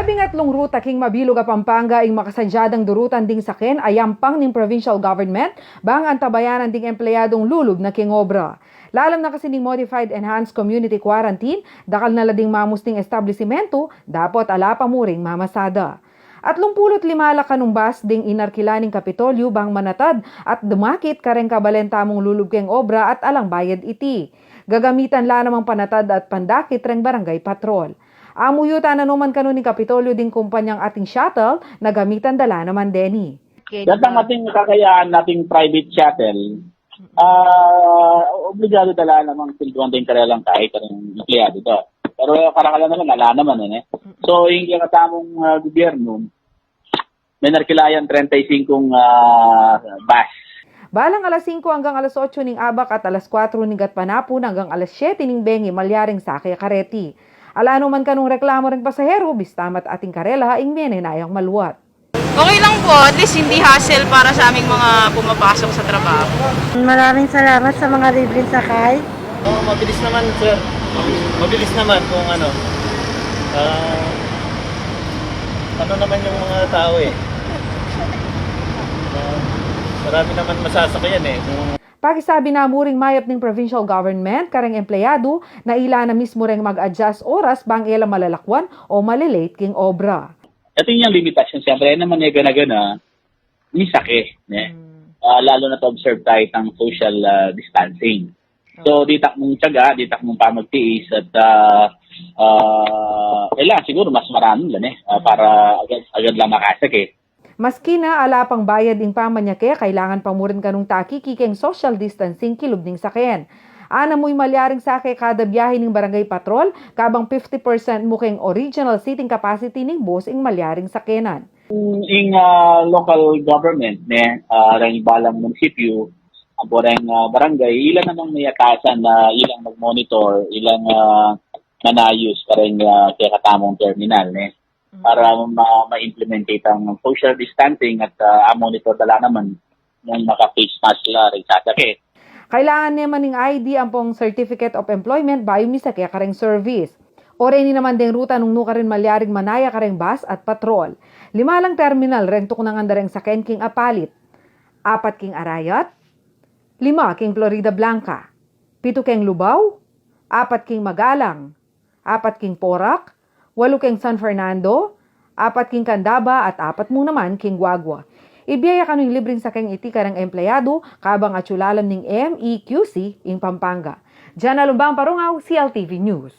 13 ruta king mabilog a Pampanga ing makasadyadang durutan ding saken ayampang ning provincial government bang antabayanan ding empleyadong lulub na king obra. Lalam na kasi ning modified enhanced community quarantine, dakal na lading mamusting establishmento, dapat ala pamuring mamasada. At 25 kanumbas ding inarkilaning Kapitolyo bang manatad at dumakit kareng kabalenta mong lulub keng obra at alang bayad iti. Gagamitan la namang panatad at pandakit reng barangay patrol. Amuyutan na naman kanon ni Kapitolyo ding kumpanyang ating shuttle na gamitan dala naman deni. Datang ating kakayaan nating private shuttle, obligado dala namang silduan din karelang kahit ang empleyado to. Pero karakala naman, ala naman eh. So, yung katamong gobyerno, may narkilayan 35 bus. Balang alas 5 hanggang alas 8 ning abak at alas 4 ning gatpanapon hanggang alas 7 ning bengi malyaring sake kareti. Alano man kanong reklamo ring pasahero, bistamat ating karela ing menenayang maluwat. Okay lang po, at least hindi hassle para sa aming mga pumapasok sa trabaho. Maraming salamat sa mga libreng sakay. Mabilis naman, sir. Mabilis naman kung ano. Ano naman yung mga tao eh. Marami naman masasakyan eh. Pakisabi na muring mayap ng provincial government, kareng empleyado, na ila na mismo ring mag-adjust oras bang ila malalakwan o malilate king obra. Ito yung limitasyon, siyempre, naman yung gana-gana, ni sake. Lalo na to observe tayo ng social distancing. So, ditak mong tiyaga, ditak mong pamagtiis at kailangan siguro mas marami lang para agad lang makasake. Maski na ala pang bayad ing pamanyake, kailangan pamurin kanong taki kikeng social distancing kilub ning saken. Ana mo'y malyaring sake kada biyahe ning barangay patrol, kabang 50% mukeng original seating capacity ning bus ing malyaring sakenan. Ing local government, ring balang munisipyo, ang poreng barangay, ilan namang may atasan na ilang mag-monitor, ilang manayos kareng kaya katamong terminal, para ma-implementate ang social distancing at monitor dala naman ng maka-face mask la rin sasake. Kailangan naman ng ID ang pong Certificate of Employment bayo misake kareng service. O rin naman ding ruta nung nuka rin malyaring manaya kareng bus at patrol. 5 lang terminal rentok nang andareng saken king apalit. 4 king Arayat, 5 king Florida Blanca, 7 king Lubao, 4 king Magalang, 4 king Porac, 8 king San Fernando, 4 king Candaba at 4 mo naman king Guagua. Ibiyaya kanong libreng sakeng iti karang empleyado kabang atsulalam ning MEQC ing Pampanga. Diyan Alumbang Parungaw, CLTV News.